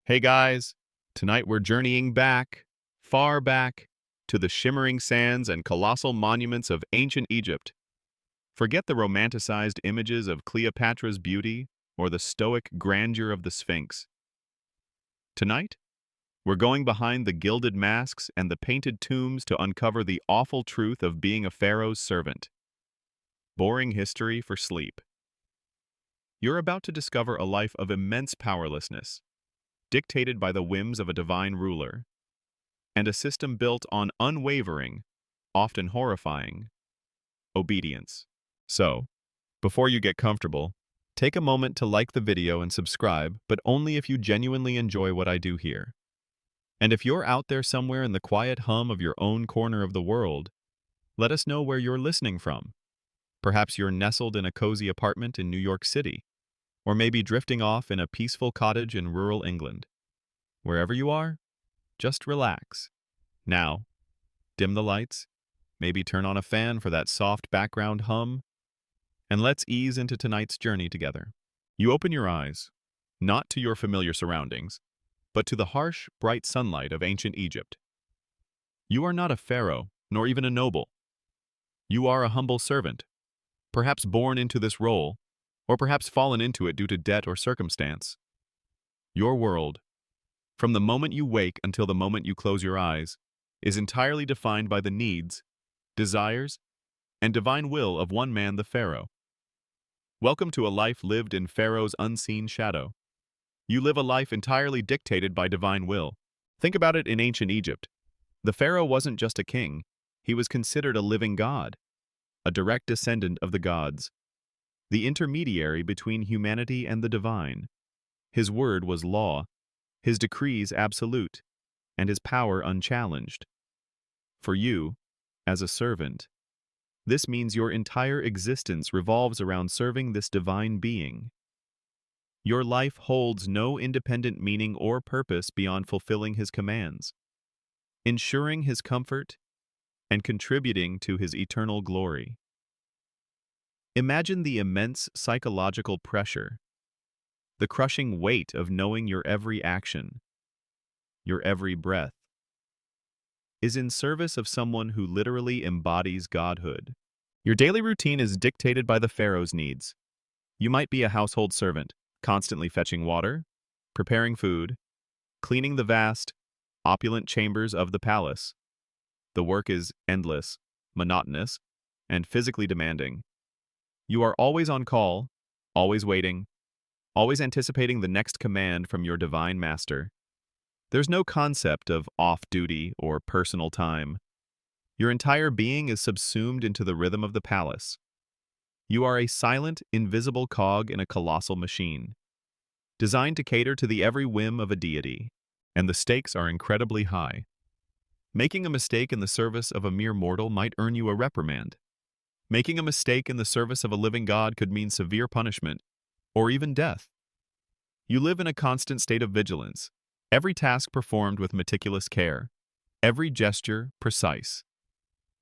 Hey guys, tonight we're journeying back, far back, to the shimmering sands and colossal monuments of ancient Egypt. Forget the romanticized images of Cleopatra's beauty or the stoic grandeur of the Sphinx. Tonight, we're going behind the gilded masks and the painted tombs to uncover the awful truth of being a pharaoh's servant. Boring history for sleep. You're about to discover a life of immense powerlessness, dictated by the whims of a divine ruler, and a system built on unwavering, often horrifying, obedience. So, before you get comfortable, take a moment to like the video and subscribe, but only if you genuinely enjoy what I do here. And if you're out there somewhere in the quiet hum of your own corner of the world, let us know where you're listening from. Perhaps you're nestled in a cozy apartment in New York City, or maybe drifting off in a peaceful cottage in rural England. Wherever you are, just relax. Now, dim the lights, maybe turn on a fan for that soft background hum, and let's ease into tonight's journey together. You open your eyes, not to your familiar surroundings, but to the harsh, bright sunlight of ancient Egypt. You are not a pharaoh, nor even a noble. You are a humble servant, perhaps born into this role, or perhaps fallen into it due to debt or circumstance. Your world, from the moment you wake until the moment you close your eyes, is entirely defined by the needs, desires, and divine will of one man, the Pharaoh. Welcome to a life lived in Pharaoh's unseen shadow. You live a life entirely dictated by divine will. Think about it in ancient Egypt. The Pharaoh wasn't just a king, he was considered a living god, a direct descendant of the gods, the intermediary between humanity and the divine. His word was law, his decrees absolute, and his power unchallenged. For you, as a servant, this means your entire existence revolves around serving this divine being. Your life holds no independent meaning or purpose beyond fulfilling his commands, ensuring his comfort, and contributing to his eternal glory. Imagine the immense psychological pressure, the crushing weight of knowing your every action, your every breath, is in service of someone who literally embodies godhood. Your daily routine is dictated by the pharaoh's needs. You might be a household servant, constantly fetching water, preparing food, cleaning the vast, opulent chambers of the palace. The work is endless, monotonous, and physically demanding. You are always on call, always waiting, always anticipating the next command from your divine master. There's no concept of off-duty or personal time. Your entire being is subsumed into the rhythm of the palace. You are a silent, invisible cog in a colossal machine, designed to cater to the every whim of a deity, and the stakes are incredibly high. Making a mistake in the service of a mere mortal might earn you a reprimand. Making a mistake in the service of a living god could mean severe punishment, or even death. You live in a constant state of vigilance, every task performed with meticulous care, every gesture precise,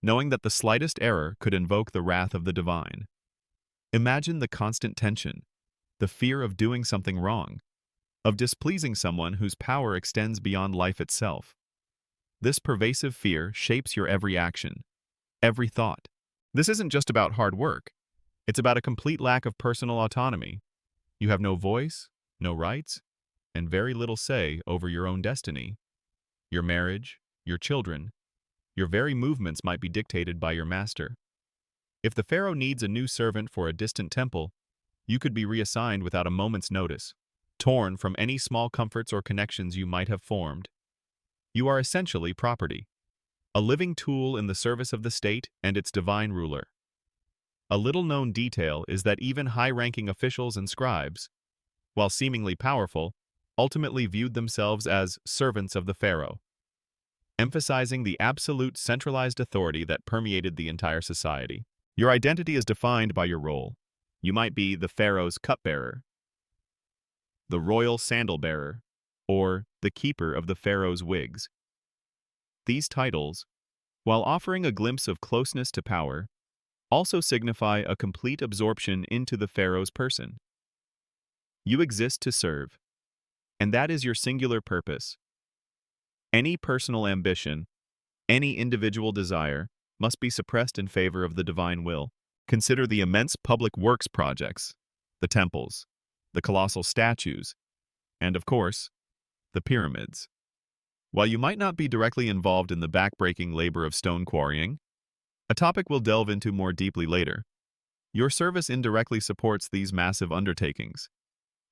knowing that the slightest error could invoke the wrath of the divine. Imagine the constant tension, the fear of doing something wrong, of displeasing someone whose power extends beyond life itself. This pervasive fear shapes your every action, every thought. This isn't just about hard work. It's about a complete lack of personal autonomy. You have no voice, no rights, and very little say over your own destiny. Your marriage, your children, your very movements might be dictated by your master. If the pharaoh needs a new servant for a distant temple, you could be reassigned without a moment's notice, torn from any small comforts or connections you might have formed. You are essentially property, a living tool in the service of the state and its divine ruler. A little-known detail is that even high-ranking officials and scribes, while seemingly powerful, ultimately viewed themselves as servants of the pharaoh, emphasizing the absolute centralized authority that permeated the entire society. Your identity is defined by your role. You might be the pharaoh's cupbearer, the royal sandal-bearer, or the keeper of the pharaoh's wigs. These titles, while offering a glimpse of closeness to power, also signify a complete absorption into the pharaoh's person. You exist to serve, And that is your singular purpose. Any personal ambition, any individual desire, must be suppressed in favor of the divine will. Consider the immense public works projects, the temples, the colossal statues, and of course, the pyramids. While you might not be directly involved in the backbreaking labor of stone quarrying, a topic we'll delve into more deeply later, your service indirectly supports these massive undertakings.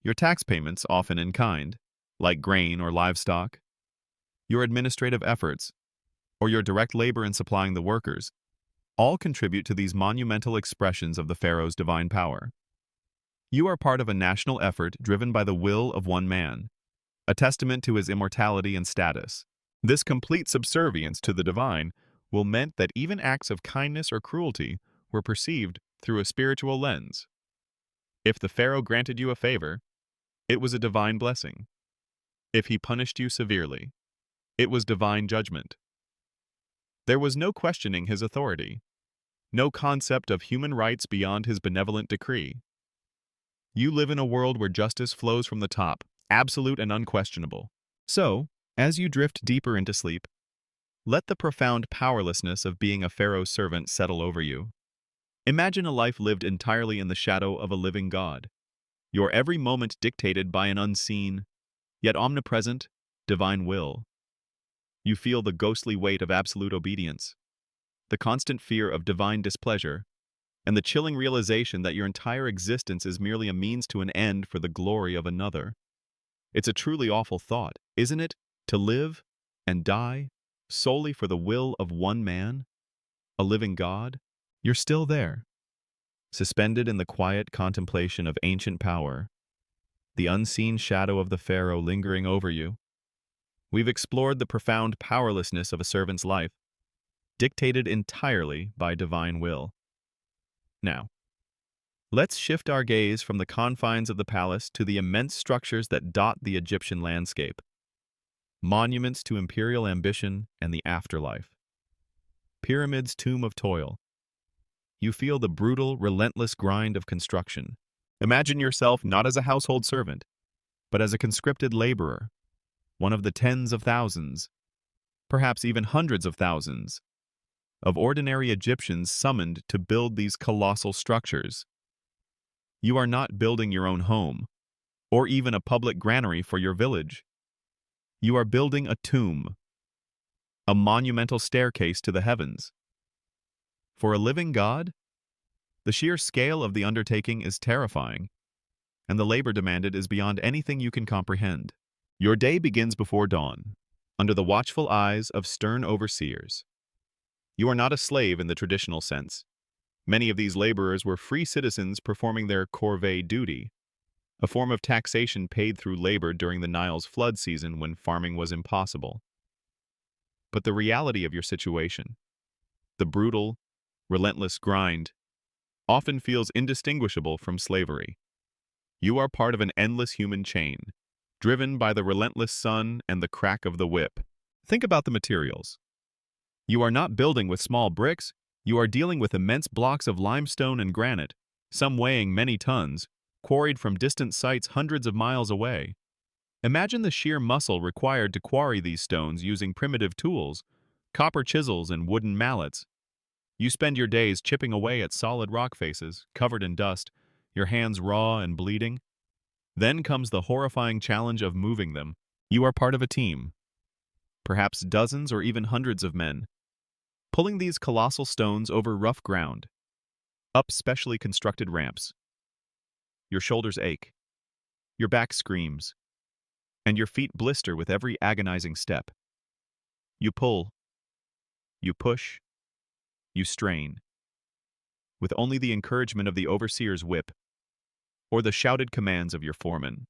Your tax payments, often in kind, like grain or livestock, your administrative efforts, or your direct labor in supplying the workers, all contribute to these monumental expressions of the Pharaoh's divine power. You are part of a national effort driven by the will of one man, a testament to his immortality and status. This complete subservience to the divine will meant that even acts of kindness or cruelty were perceived through a spiritual lens. If the Pharaoh granted you a favor, it was a divine blessing. If he punished you severely, it was divine judgment. There was no questioning his authority, no concept of human rights beyond his benevolent decree. You live in a world where justice flows from the top, absolute and unquestionable. So, as you drift deeper into sleep, let the profound powerlessness of being a Pharaoh's servant settle over you. Imagine a life lived entirely in the shadow of a living God, your every moment dictated by an unseen, yet omnipresent, divine will. You feel the ghostly weight of absolute obedience, the constant fear of divine displeasure, and the chilling realization that your entire existence is merely a means to an end for the glory of another. It's a truly awful thought, isn't it, to live and die solely for the will of one man, a living God? You're still there, suspended in the quiet contemplation of ancient power, the unseen shadow of the Pharaoh lingering over you. We've explored the profound powerlessness of a servant's life, dictated entirely by divine will. Now, let's shift our gaze from the confines of the palace to the immense structures that dot the Egyptian landscape. Monuments to imperial ambition and the afterlife. Pyramids' tomb of toil. You feel the brutal, relentless grind of construction. Imagine yourself not as a household servant, but as a conscripted laborer, one of the tens of thousands, perhaps even hundreds of thousands, of ordinary Egyptians summoned to build these colossal structures. You are not building your own home, or even a public granary for your village. You are building a tomb, a monumental staircase to the heavens. For a living God, the sheer scale of the undertaking is terrifying, and the labor demanded is beyond anything you can comprehend. Your day begins before dawn, under the watchful eyes of stern overseers. You are not a slave in the traditional sense. Many of these laborers were free citizens performing their corvée duty, a form of taxation paid through labor during the Nile's flood season when farming was impossible. But the reality of your situation, the brutal, relentless grind, often feels indistinguishable from slavery. You are part of an endless human chain, driven by the relentless sun and the crack of the whip. Think about the materials. You are not building with small bricks, you are dealing with immense blocks of limestone and granite, some weighing many tons, quarried from distant sites hundreds of miles away. Imagine the sheer muscle required to quarry these stones using primitive tools, copper chisels and wooden mallets. You spend your days chipping away at solid rock faces, covered in dust, your hands raw and bleeding. Then comes the horrifying challenge of moving them. You are part of a team, perhaps dozens or even hundreds of men, pulling these colossal stones over rough ground, up specially constructed ramps. Your shoulders ache, your back screams, and your feet blister with every agonizing step. You pull, you push, you strain, with only the encouragement of the overseer's whip or the shouted commands of your foreman.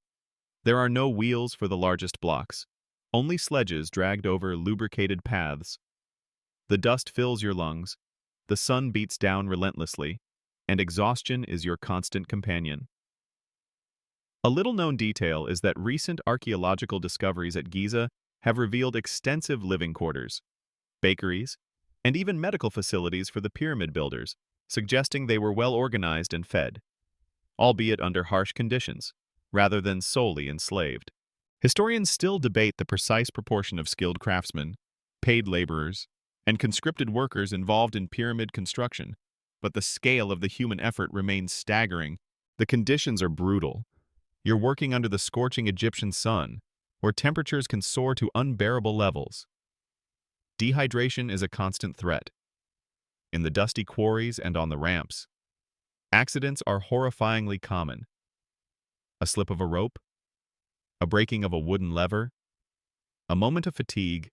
There are no wheels for the largest blocks, only sledges dragged over lubricated paths. The dust fills your lungs, the sun beats down relentlessly, and exhaustion is your constant companion. A little-known detail is that recent archaeological discoveries at Giza have revealed extensive living quarters, bakeries, and even medical facilities for the pyramid builders, suggesting they were well organized and fed, albeit under harsh conditions, rather than solely enslaved. Historians still debate the precise proportion of skilled craftsmen, paid laborers, and conscripted workers involved in pyramid construction, but the scale of the human effort remains staggering. The conditions are brutal. You're working under the scorching Egyptian sun, where temperatures can soar to unbearable levels. Dehydration is a constant threat. In the dusty quarries and on the ramps, accidents are horrifyingly common. A slip of a rope, a breaking of a wooden lever, a moment of fatigue,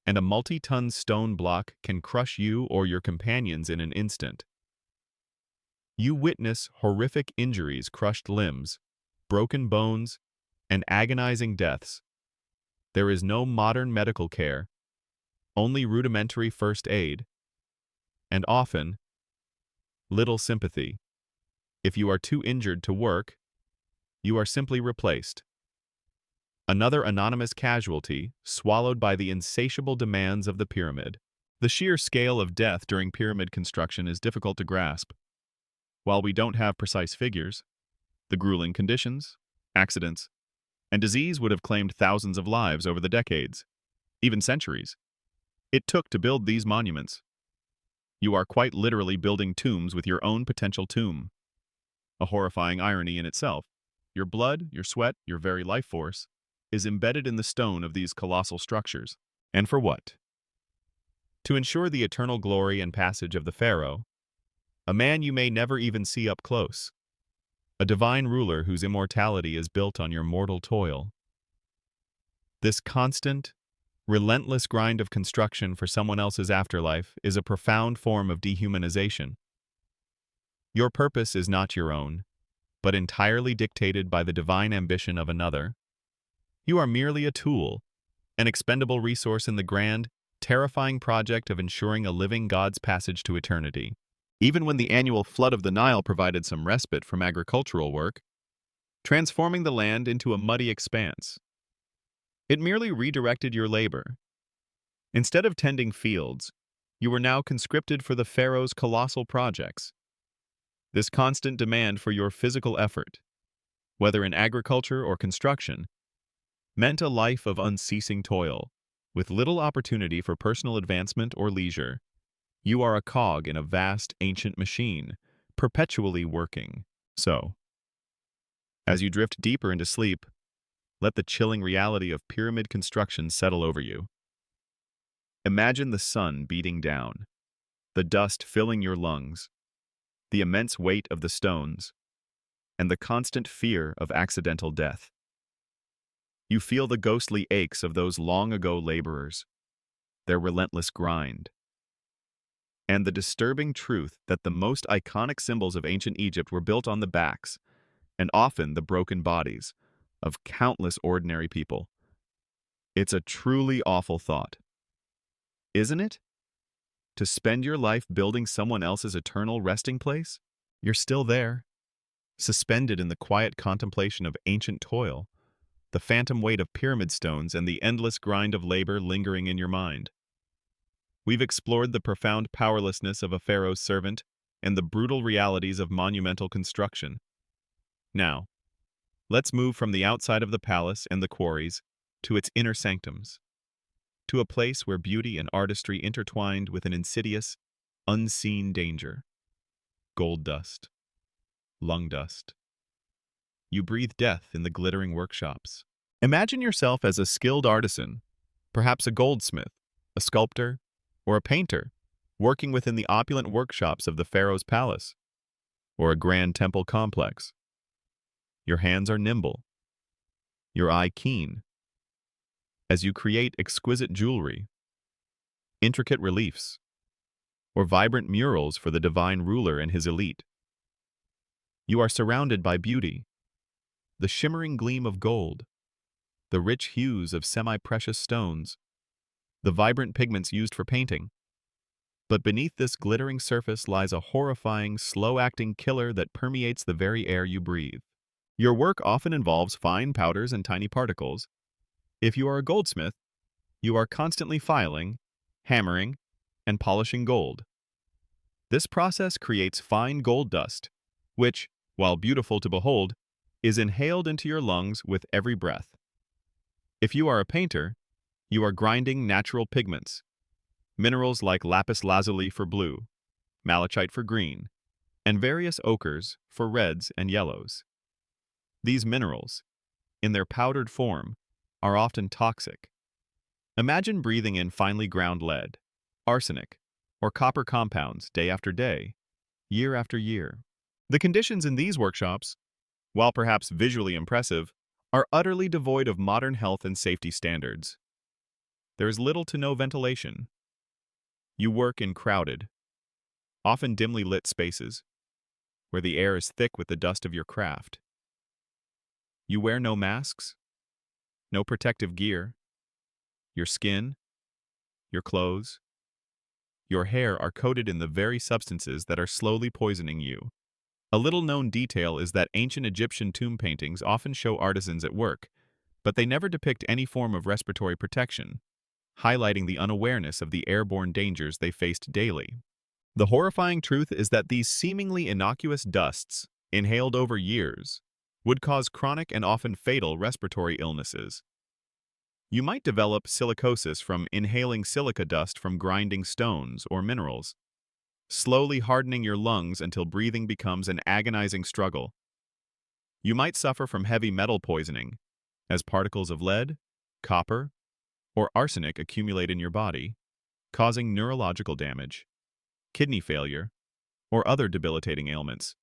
and a multi-ton stone block can crush you or your companions in an instant. You witness horrific injuries, crushed limbs, broken bones, and agonizing deaths. There is no modern medical care, only rudimentary first aid, and often, little sympathy. If you are too injured to work, you are simply replaced. Another anonymous casualty, swallowed by the insatiable demands of the pyramid. The sheer scale of death during pyramid construction is difficult to grasp. While we don't have precise figures, the grueling conditions, accidents, and disease would have claimed thousands of lives over the decades, even centuries, it took to build these monuments. You are quite literally building tombs with your own potential tomb. A horrifying irony in itself. Your blood, your sweat, your very life force is embedded in the stone of these colossal structures. And for what? To ensure the eternal glory and passage of the Pharaoh, a man you may never even see up close, a divine ruler whose immortality is built on your mortal toil. This constant, relentless grind of construction for someone else's afterlife is a profound form of dehumanization. Your purpose is not your own, but entirely dictated by the divine ambition of another. You are merely a tool, an expendable resource in the grand, terrifying project of ensuring a living God's passage to eternity. Even when the annual flood of the Nile provided some respite from agricultural work, transforming the land into a muddy expanse, it merely redirected your labor. Instead of tending fields, you were now conscripted for the Pharaoh's colossal projects. This constant demand for your physical effort, whether in agriculture or construction, meant a life of unceasing toil, with little opportunity for personal advancement or leisure. You are a cog in a vast, ancient machine, perpetually working. So, as you drift deeper into sleep, let the chilling reality of pyramid construction settle over you. Imagine the sun beating down, the dust filling your lungs, the immense weight of the stones, and the constant fear of accidental death. You feel the ghostly aches of those long-ago laborers, their relentless grind, and the disturbing truth that the most iconic symbols of ancient Egypt were built on the backs, and often the broken bodies, of countless ordinary people. It's a truly awful thought, isn't it? To spend your life building someone else's eternal resting place? You're still there, suspended in the quiet contemplation of ancient toil, the phantom weight of pyramid stones and the endless grind of labor lingering in your mind. We've explored the profound powerlessness of a pharaoh's servant and the brutal realities of monumental construction. Now, let's move from the outside of the palace and the quarries to its inner sanctums, to a place where beauty and artistry intertwined with an insidious, unseen danger. Gold dust, lung dust. You breathe death in the glittering workshops. Imagine yourself as a skilled artisan, perhaps a goldsmith, a sculptor, or a painter, working within the opulent workshops of the pharaoh's palace, or a grand temple complex. Your hands are nimble, your eye keen, as you create exquisite jewelry, intricate reliefs, or vibrant murals for the divine ruler and his elite. You are surrounded by beauty, the shimmering gleam of gold, the rich hues of semi-precious stones, the vibrant pigments used for painting. But beneath this glittering surface lies a horrifying, slow-acting killer that permeates the very air you breathe. Your work often involves fine powders and tiny particles. If you are a goldsmith, you are constantly filing, hammering, and polishing gold. This process creates fine gold dust, which, while beautiful to behold, is inhaled into your lungs with every breath. If you are a painter, you are grinding natural pigments, minerals like lapis lazuli for blue, malachite for green, and various ochres for reds and yellows. These minerals, in their powdered form, are often toxic. Imagine breathing in finely ground lead, arsenic, or copper compounds day after day, year after year. The conditions in these workshops, while perhaps visually impressive, are utterly devoid of modern health and safety standards. There is little to no ventilation. You work in crowded, often dimly lit spaces, where the air is thick with the dust of your craft. You wear no masks, no protective gear. Your skin, your clothes, your hair are coated in the very substances that are slowly poisoning you. A little-known detail is that ancient Egyptian tomb paintings often show artisans at work, but they never depict any form of respiratory protection, highlighting the unawareness of the airborne dangers they faced daily. The horrifying truth is that these seemingly innocuous dusts, inhaled over years, would cause chronic and often fatal respiratory illnesses. You might develop silicosis from inhaling silica dust from grinding stones or minerals, slowly hardening your lungs until breathing becomes an agonizing struggle. You might suffer from heavy metal poisoning, as particles of lead, copper, or arsenic accumulate in your body, causing neurological damage, kidney failure, or other debilitating ailments.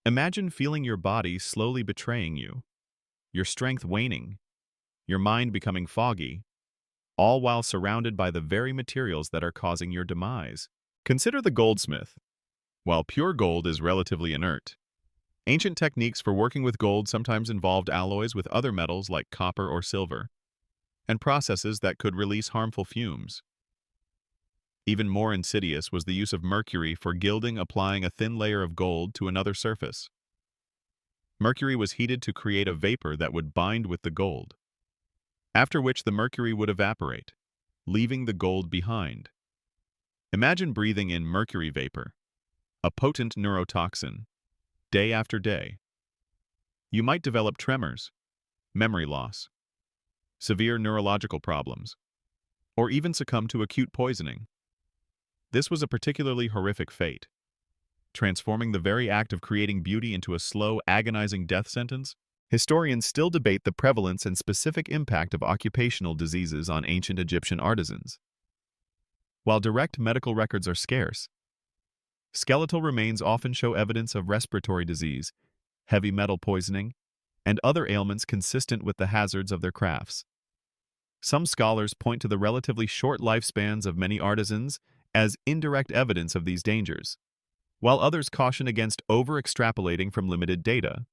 Imagine feeling your body slowly betraying you, your strength waning, your mind becoming foggy, all while surrounded by the very materials that are causing your demise. Consider the goldsmith. While pure gold is relatively inert, ancient techniques for working with gold sometimes involved alloys with other metals like copper or silver, and processes that could release harmful fumes. Even more insidious was the use of mercury for gilding, applying a thin layer of gold to another surface. Mercury was heated to create a vapor that would bind with the gold, after which the mercury would evaporate, leaving the gold behind. Imagine breathing in mercury vapor, a potent neurotoxin, day after day. You might develop tremors, memory loss, severe neurological problems, or even succumb to acute poisoning. This was a particularly horrific fate, transforming the very act of creating beauty into a slow, agonizing death sentence. Historians still debate the prevalence and specific impact of occupational diseases on ancient Egyptian artisans. While direct medical records are scarce, skeletal remains often show evidence of respiratory disease, heavy metal poisoning, and other ailments consistent with the hazards of their crafts. Some scholars point to the relatively short lifespans of many artisans as indirect evidence of these dangers, while others caution against over-extrapolating from limited data.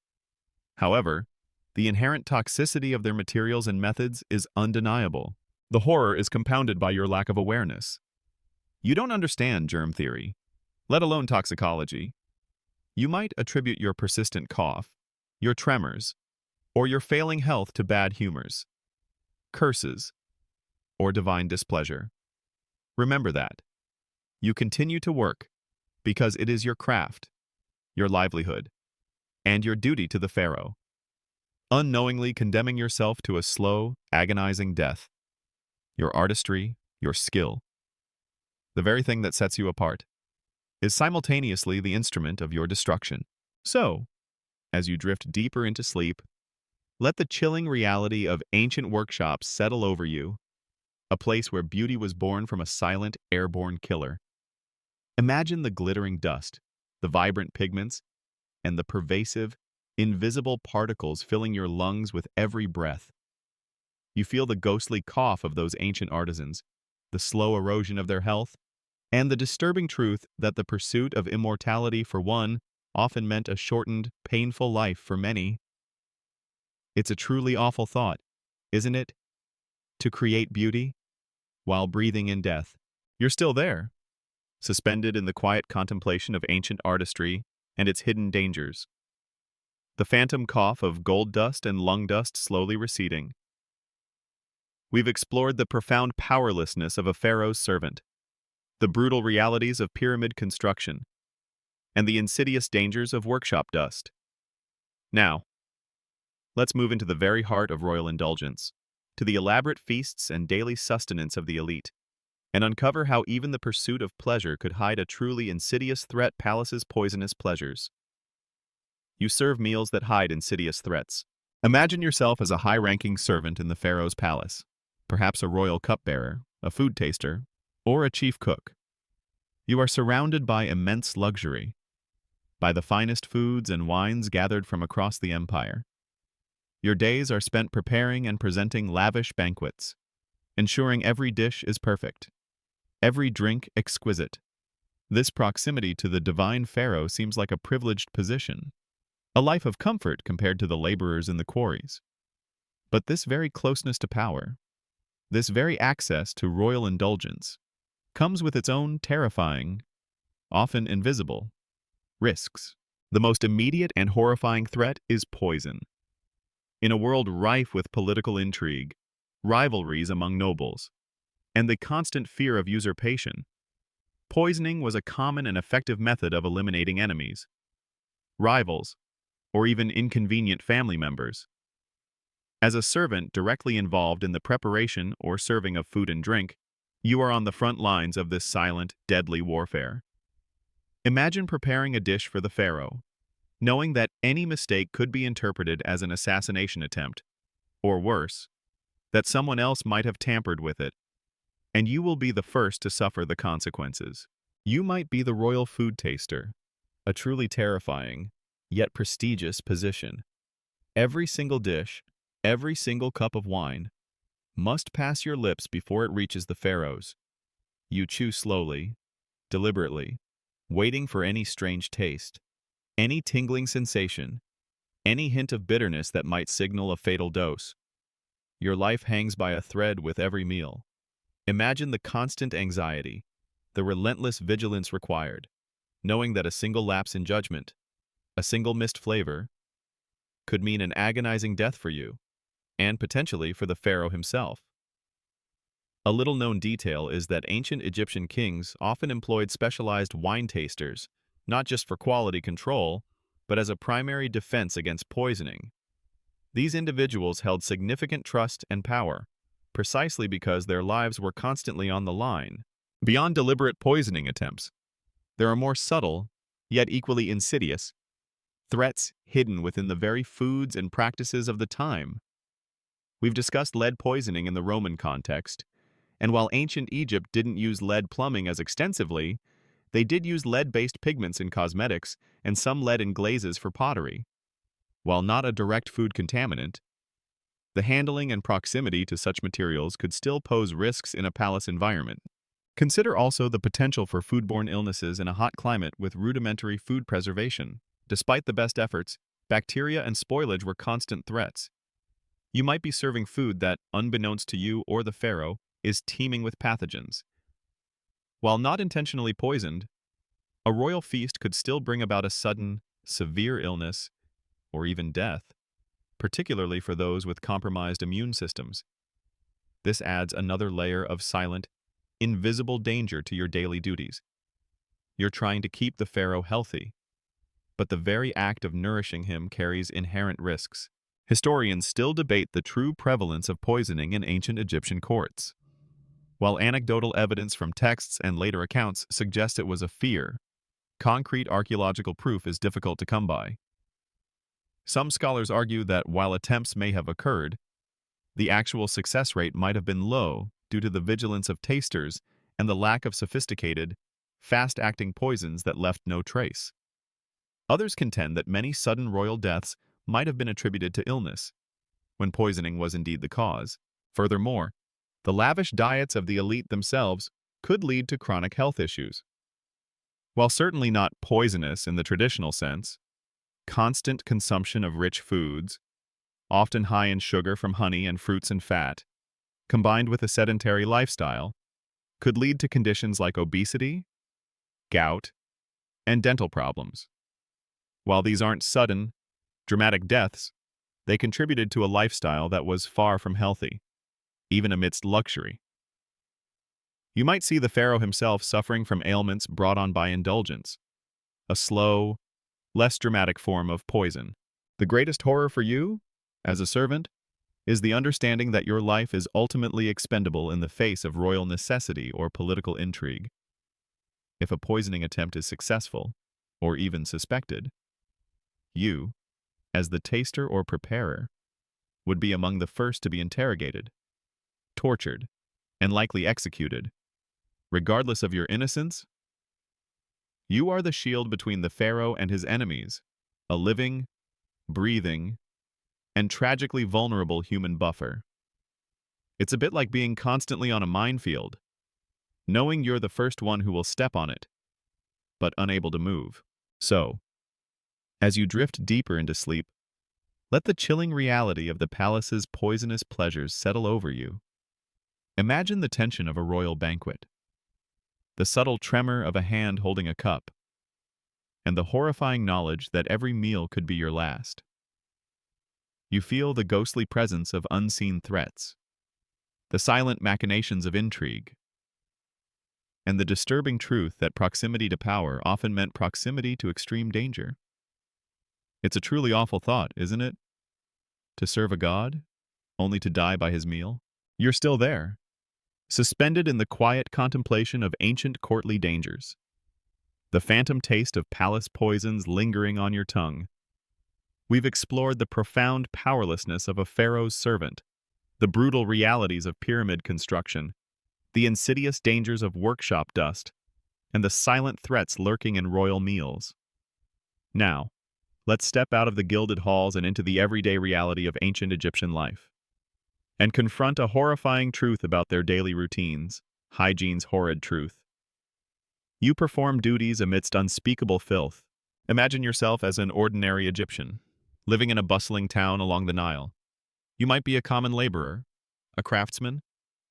However, the inherent toxicity of their materials and methods is undeniable. The horror is compounded by your lack of awareness. You don't understand germ theory, let alone toxicology. You might attribute your persistent cough, your tremors, or your failing health to bad humors, curses, or divine displeasure. Remember that. You continue to work because it is your craft, your livelihood, and your duty to the Pharaoh, unknowingly condemning yourself to a slow, agonizing death. Your artistry, your skill, the very thing that sets you apart, is simultaneously the instrument of your destruction. So, as you drift deeper into sleep, let the chilling reality of ancient workshops settle over you, a place where beauty was born from a silent, airborne killer. Imagine the glittering dust, the vibrant pigments, and the pervasive, invisible particles filling your lungs with every breath. You feel the ghostly cough of those ancient artisans, the slow erosion of their health, and the disturbing truth that the pursuit of immortality for one often meant a shortened, painful life for many. It's a truly awful thought, isn't it? To create beauty while breathing in death. You're still there, suspended in the quiet contemplation of ancient artistry and its hidden dangers. The phantom cough of gold dust and lung dust slowly receding. We've explored the profound powerlessness of a pharaoh's servant, the brutal realities of pyramid construction, and the insidious dangers of workshop dust. Now, let's move into the very heart of royal indulgence, to the elaborate feasts and daily sustenance of the elite, and uncover how even the pursuit of pleasure could hide a truly insidious threat. Palace's poisonous pleasures. You serve meals that hide insidious threats. Imagine yourself as a high-ranking servant in the pharaoh's palace, perhaps a royal cupbearer, a food taster, or a chief cook. You are surrounded by immense luxury, by the finest foods and wines gathered from across the empire. Your days are spent preparing and presenting lavish banquets, ensuring every dish is perfect, every drink exquisite. This proximity to the divine pharaoh seems like a privileged position, a life of comfort compared to the laborers in the quarries. But this very closeness to power, this very access to royal indulgence, comes with its own terrifying, often invisible, risks. The most immediate and horrifying threat is poison. In a world rife with political intrigue, rivalries among nobles, and the constant fear of usurpation, poisoning was a common and effective method of eliminating enemies, rivals, or even inconvenient family members. As a servant directly involved in the preparation or serving of food and drink, you are on the front lines of this silent, deadly warfare. Imagine preparing a dish for the pharaoh, knowing that any mistake could be interpreted as an assassination attempt, or worse, that someone else might have tampered with it, and you will be the first to suffer the consequences. You might be the royal food taster, a truly terrifying, yet prestigious position. Every single dish, every single cup of wine, must pass your lips before it reaches the pharaoh's. You chew slowly, deliberately, waiting for any strange taste, any tingling sensation, any hint of bitterness that might signal a fatal dose. Your life hangs by a thread with every meal. Imagine the constant anxiety, the relentless vigilance required, knowing that a single lapse in judgment, a single missed flavor, could mean an agonizing death for you, and potentially for the pharaoh himself. A little-known detail is that ancient Egyptian kings often employed specialized wine tasters, not just for quality control, but as a primary defense against poisoning. These individuals held significant trust and power, precisely because their lives were constantly on the line. Beyond deliberate poisoning attempts, there are more subtle, yet equally insidious, threats hidden within the very foods and practices of the time. We've discussed lead poisoning in the Roman context, and while ancient Egypt didn't use lead plumbing as extensively, they did use lead-based pigments in cosmetics and some lead in glazes for pottery. While not a direct food contaminant, the handling and proximity to such materials could still pose risks in a palace environment. Consider also the potential for foodborne illnesses in a hot climate with rudimentary food preservation. Despite the best efforts, bacteria and spoilage were constant threats. You might be serving food that, unbeknownst to you or the pharaoh, is teeming with pathogens. While not intentionally poisoned, a royal feast could still bring about a sudden, severe illness, or even death, particularly for those with compromised immune systems. This adds another layer of silent, invisible danger to your daily duties. You're trying to keep the pharaoh healthy, but the very act of nourishing him carries inherent risks. Historians still debate the true prevalence of poisoning in ancient Egyptian courts. While anecdotal evidence from texts and later accounts suggests it was a fear, concrete archaeological proof is difficult to come by. Some scholars argue that while attempts may have occurred, the actual success rate might have been low due to the vigilance of tasters and the lack of sophisticated, fast-acting poisons that left no trace. Others contend that many sudden royal deaths might have been attributed to illness, when poisoning was indeed the cause. Furthermore, the lavish diets of the elite themselves could lead to chronic health issues. While certainly not poisonous in the traditional sense, constant consumption of rich foods, often high in sugar from honey and fruits and fat, combined with a sedentary lifestyle, could lead to conditions like obesity, gout, and dental problems. While these aren't sudden, dramatic deaths, they contributed to a lifestyle that was far from healthy, even amidst luxury. You might see the pharaoh himself suffering from ailments brought on by indulgence, a slow, less dramatic form of poison. The greatest horror for you, as a servant, is the understanding that your life is ultimately expendable in the face of royal necessity or political intrigue. If a poisoning attempt is successful, or even suspected, you, as the taster or preparer, would be among the first to be interrogated, tortured, and likely executed. Regardless of your innocence, you are the shield between the Pharaoh and his enemies, a living, breathing, and tragically vulnerable human buffer. It's a bit like being constantly on a minefield, knowing you're the first one who will step on it, but unable to move. So, as you drift deeper into sleep, let the chilling reality of the palace's poisonous pleasures settle over you. Imagine the tension of a royal banquet, the subtle tremor of a hand holding a cup, and the horrifying knowledge that every meal could be your last. You feel the ghostly presence of unseen threats, the silent machinations of intrigue, and the disturbing truth that proximity to power often meant proximity to extreme danger. It's a truly awful thought, isn't it? To serve a god, only to die by his meal? You're still there, suspended in the quiet contemplation of ancient courtly dangers, the phantom taste of palace poisons lingering on your tongue. We've explored the profound powerlessness of a pharaoh's servant, the brutal realities of pyramid construction, the insidious dangers of workshop dust, and the silent threats lurking in royal meals. Now, let's step out of the gilded halls and into the everyday reality of ancient Egyptian life, and confront a horrifying truth about their daily routines, Hygiene's horrid truth. You perform duties amidst unspeakable filth. Imagine yourself as an ordinary Egyptian, living in a bustling town along the Nile. You might be a common laborer, a craftsman,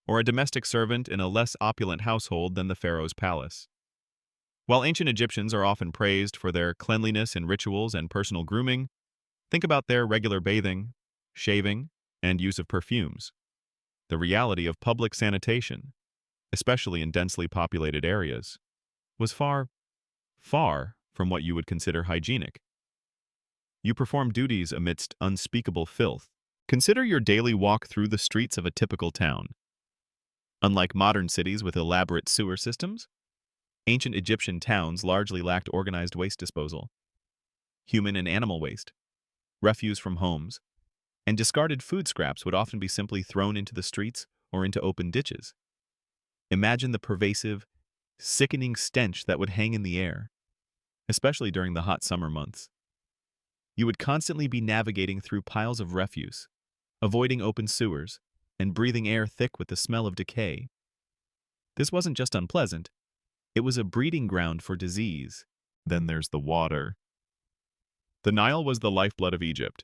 or a domestic servant in a less opulent household than the pharaoh's palace. While ancient Egyptians are often praised for their cleanliness in rituals and personal grooming, think about their regular bathing, shaving, and use of perfumes. The reality of public sanitation, especially in densely populated areas, was far, far from what you would consider hygienic. You perform duties amidst unspeakable filth. Consider your daily walk through the streets of a typical town. Unlike modern cities with elaborate sewer systems, ancient Egyptian towns largely lacked organized waste disposal. Human and animal waste, refuse from homes, and discarded food scraps would often be simply thrown into the streets or into open ditches. Imagine the pervasive, sickening stench that would hang in the air, especially during the hot summer months. You would constantly be navigating through piles of refuse, avoiding open sewers, and breathing air thick with the smell of decay. This wasn't just unpleasant, it was a breeding ground for disease. Then there's the water. The Nile was the lifeblood of Egypt,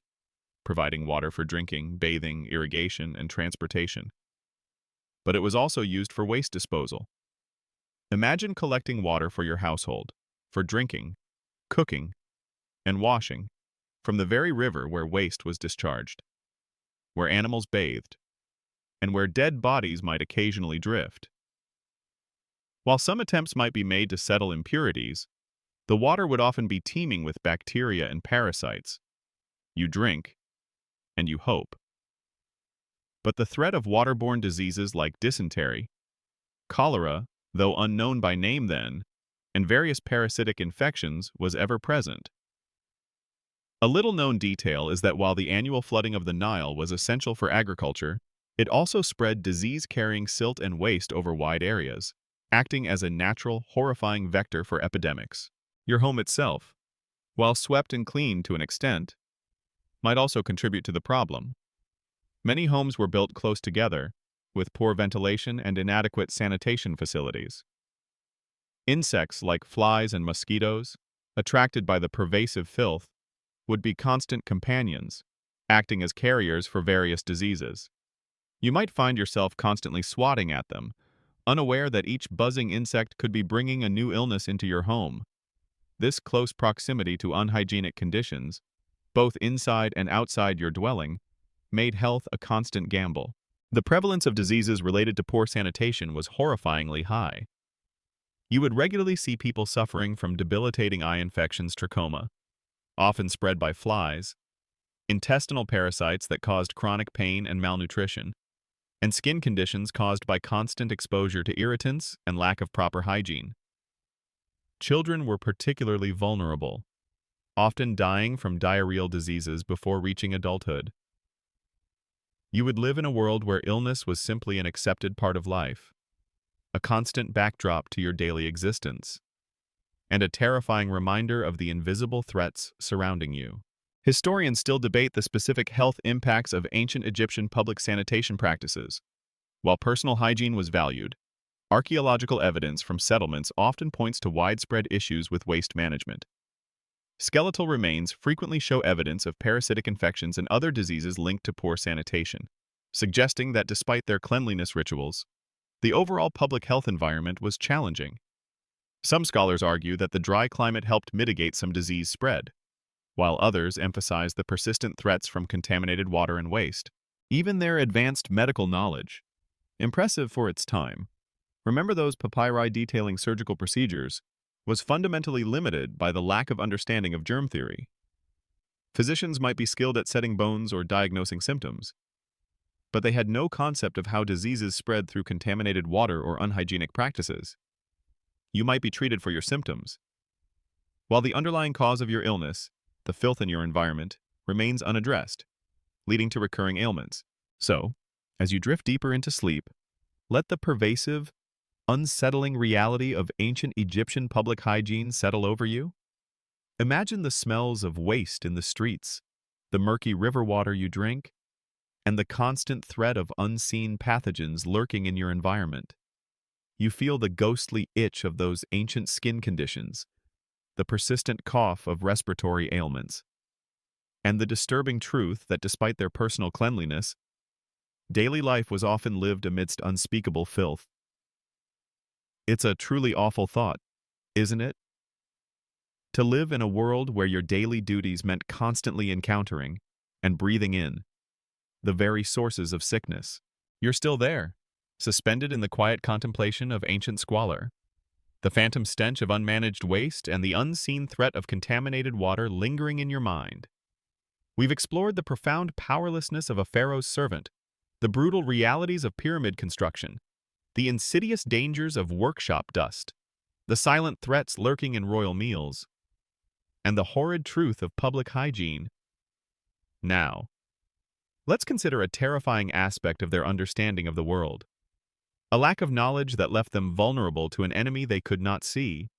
providing water for drinking, bathing, irrigation, and transportation. But it was also used for waste disposal. Imagine collecting water for your household, for drinking, cooking, and washing, from the very river where waste was discharged, where animals bathed, and where dead bodies might occasionally drift. While some attempts might be made to settle impurities, the water would often be teeming with bacteria and parasites. You drink, and you hope. But the threat of waterborne diseases like dysentery, cholera, though unknown by name then, and various parasitic infections was ever present. A little-known detail is that while the annual flooding of the Nile was essential for agriculture, it also spread disease-carrying silt and waste over wide areas, acting as a natural, horrifying vector for epidemics. Your home itself, while swept and cleaned to an extent, might also contribute to the problem. Many homes were built close together, with poor ventilation and inadequate sanitation facilities. Insects like flies and mosquitoes, attracted by the pervasive filth, would be constant companions, acting as carriers for various diseases. You might find yourself constantly swatting at them, unaware that each buzzing insect could be bringing a new illness into your home. This close proximity to unhygienic conditions, both inside and outside your dwelling, made health a constant gamble. The prevalence of diseases related to poor sanitation was horrifyingly high. You would regularly see people suffering from debilitating eye infections, trachoma, often spread by flies, intestinal parasites that caused chronic pain and malnutrition, and skin conditions caused by constant exposure to irritants and lack of proper hygiene. Children were particularly vulnerable, often dying from diarrheal diseases before reaching adulthood. You would live in a world where illness was simply an accepted part of life, a constant backdrop to your daily existence, and a terrifying reminder of the invisible threats surrounding you. Historians still debate the specific health impacts of ancient Egyptian public sanitation practices. While personal hygiene was valued, archaeological evidence from settlements often points to widespread issues with waste management. Skeletal remains frequently show evidence of parasitic infections and other diseases linked to poor sanitation, suggesting that despite their cleanliness rituals, the overall public health environment was challenging. Some scholars argue that the dry climate helped mitigate some disease spread, while others emphasize the persistent threats from contaminated water and waste. Even their advanced medical knowledge, impressive for its time, remember those papyri detailing surgical procedures, was fundamentally limited by the lack of understanding of germ theory. Physicians might be skilled at setting bones or diagnosing symptoms, but they had no concept of how diseases spread through contaminated water or unhygienic practices. You might be treated for your symptoms, while the underlying cause of your illness, the filth in your environment, remains unaddressed, leading to recurring ailments. So, as you drift deeper into sleep, let the pervasive, unsettling reality of ancient Egyptian public hygiene settle over you. Imagine the smells of waste in the streets, the murky river water you drink, and the constant threat of unseen pathogens lurking in your environment. You feel the ghostly itch of those ancient skin conditions, the persistent cough of respiratory ailments, and the disturbing truth that despite their personal cleanliness, daily life was often lived amidst unspeakable filth. It's a truly awful thought, isn't it? To live in a world where your daily duties meant constantly encountering and breathing in the very sources of sickness. You're still there, suspended in the quiet contemplation of ancient squalor, the phantom stench of unmanaged waste and the unseen threat of contaminated water lingering in your mind. We've explored the profound powerlessness of a pharaoh's servant, the brutal realities of pyramid construction, the insidious dangers of workshop dust, the silent threats lurking in royal meals, and the horrid truth of public hygiene. Now, let's consider a terrifying aspect of their understanding of the world. A lack of knowledge that left them vulnerable to an enemy they could not see,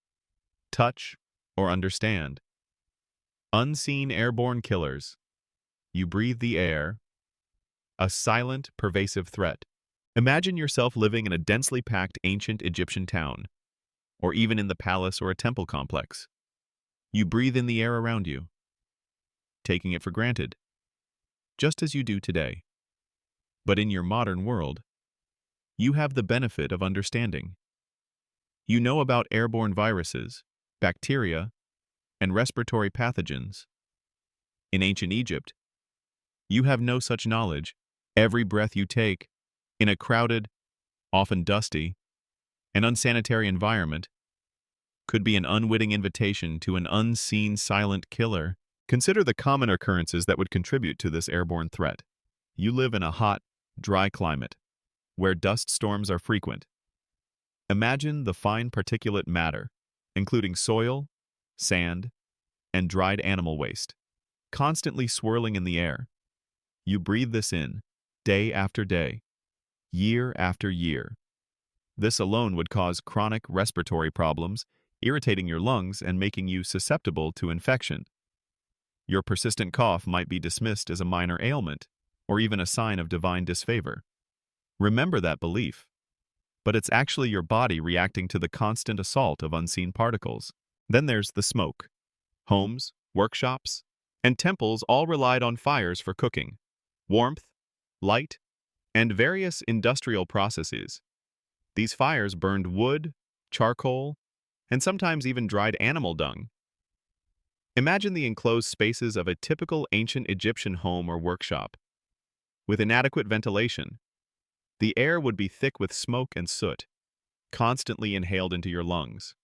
touch, or understand. Unseen airborne killers. You breathe the air, a silent, pervasive threat. Imagine yourself living in a densely packed ancient Egyptian town, or even in the palace or a temple complex. You breathe in the air around you, taking it for granted, just as you do today. But in your modern world, you have the benefit of understanding. You know about airborne viruses, bacteria, and respiratory pathogens. In ancient Egypt, you have no such knowledge. Every breath you take, in a crowded, often dusty, and unsanitary environment, could be an unwitting invitation to an unseen silent killer. Consider the common occurrences that would contribute to this airborne threat. You live in a hot, dry climate, where dust storms are frequent. Imagine the fine particulate matter, including soil, sand, and dried animal waste, constantly swirling in the air. You breathe this in, day after day, year after year. This alone would cause chronic respiratory problems, irritating your lungs and making you susceptible to infection. Your persistent cough might be dismissed as a minor ailment, or even a sign of divine disfavor. Remember that belief, but it's actually your body reacting to the constant assault of unseen particles. Then there's the smoke. Homes, workshops, and temples all relied on fires for cooking, warmth, light, and various industrial processes. These fires burned wood, charcoal, and sometimes even dried animal dung. Imagine the enclosed spaces of a typical ancient Egyptian home or workshop. With inadequate ventilation, the air would be thick with smoke and soot, constantly inhaled into your lungs.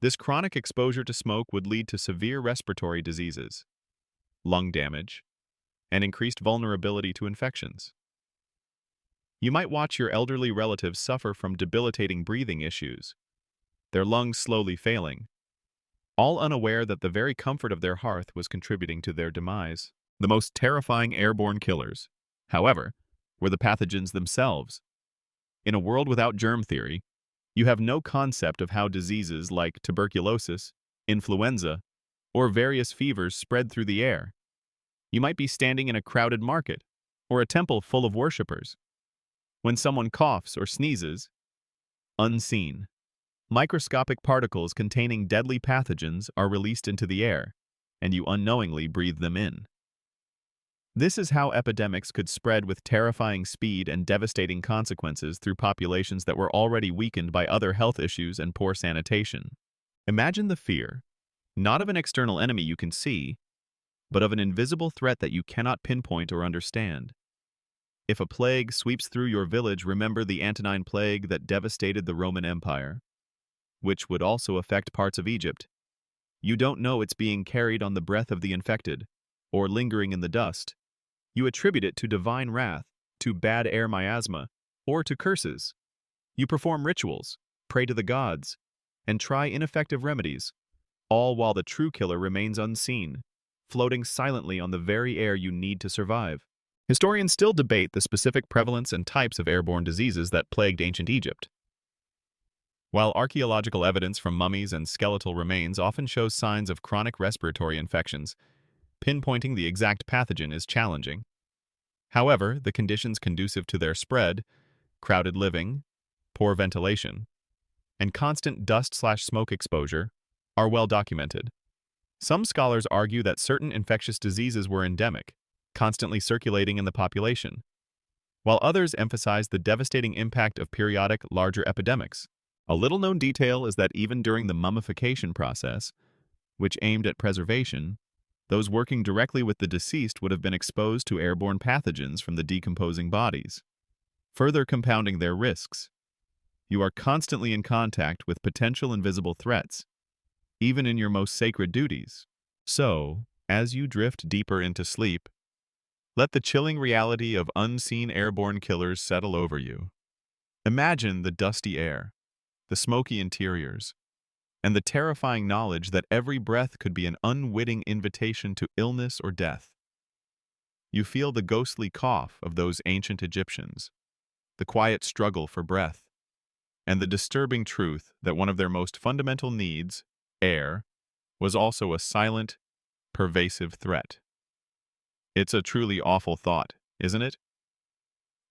This chronic exposure to smoke would lead to severe respiratory diseases, lung damage, and increased vulnerability to infections. You might watch your elderly relatives suffer from debilitating breathing issues, their lungs slowly failing, all unaware that the very comfort of their hearth was contributing to their demise. The most terrifying airborne killers, however, were the pathogens themselves. In a world without germ theory, you have no concept of how diseases like tuberculosis, influenza, or various fevers spread through the air. You might be standing in a crowded market or a temple full of worshippers. When someone coughs or sneezes, unseen, microscopic particles containing deadly pathogens are released into the air, and you unknowingly breathe them in. This is how epidemics could spread with terrifying speed and devastating consequences through populations that were already weakened by other health issues and poor sanitation. Imagine the fear, not of an external enemy you can see, but of an invisible threat that you cannot pinpoint or understand. If a plague sweeps through your village, remember the Antonine Plague that devastated the Roman Empire, which would also affect parts of Egypt. You don't know it's being carried on the breath of the infected, or lingering in the dust. You attribute it to divine wrath, to bad air miasma, or to curses. You perform rituals, pray to the gods, and try ineffective remedies, all while the true killer remains unseen, floating silently on the very air you need to survive. Historians still debate the specific prevalence and types of airborne diseases that plagued ancient Egypt. While archaeological evidence from mummies and skeletal remains often shows signs of chronic respiratory infections, pinpointing the exact pathogen is challenging. However, the conditions conducive to their spread, crowded living, poor ventilation, and constant dust/smoke exposure, are well documented. Some scholars argue that certain infectious diseases were endemic, constantly circulating in the population, while others emphasize the devastating impact of periodic, larger epidemics. A little-known detail is that even during the mummification process, which aimed at preservation, those working directly with the deceased would have been exposed to airborne pathogens from the decomposing bodies, further compounding their risks. You are constantly in contact with potential invisible threats, even in your most sacred duties. So, as you drift deeper into sleep, let the chilling reality of unseen airborne killers settle over you. Imagine the dusty air, the smoky interiors, and the terrifying knowledge that every breath could be an unwitting invitation to illness or death. You feel the ghostly cough of those ancient Egyptians, the quiet struggle for breath, and the disturbing truth that one of their most fundamental needs, air, was also a silent, pervasive threat. It's a truly awful thought, isn't it?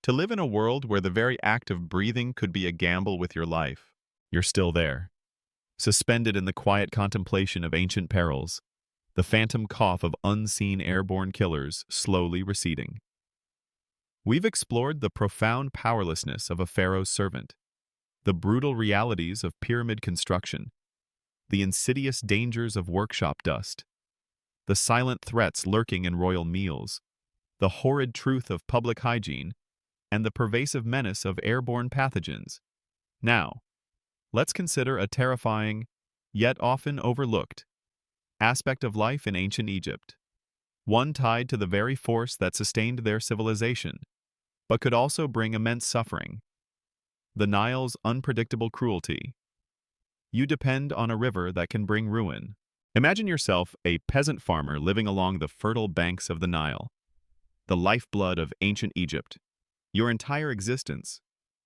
To live in a world where the very act of breathing could be a gamble with your life. You're still there, suspended in the quiet contemplation of ancient perils, the phantom cough of unseen airborne killers slowly receding. We've explored the profound powerlessness of a pharaoh's servant, the brutal realities of pyramid construction, the insidious dangers of workshop dust, the silent threats lurking in royal meals, the horrid truth of public hygiene, and the pervasive menace of airborne pathogens. Now, let's consider a terrifying, yet often overlooked, aspect of life in ancient Egypt, one tied to the very force that sustained their civilization, but could also bring immense suffering: the Nile's unpredictable cruelty. You depend on a river that can bring ruin. Imagine yourself a peasant farmer living along the fertile banks of the Nile, the lifeblood of ancient Egypt. Your entire existence,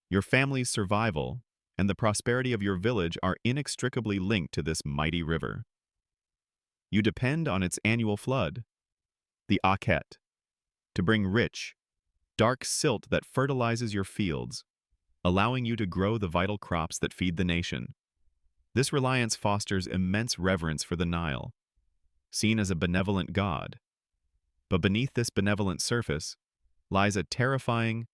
your family's survival, and the prosperity of your village are inextricably linked to this mighty river. You depend on its annual flood, the Akhet, to bring rich, dark silt that fertilizes your fields, allowing you to grow the vital crops that feed the nation. This reliance fosters immense reverence for the Nile, seen as a benevolent god. But beneath this benevolent surface lies a terrifying,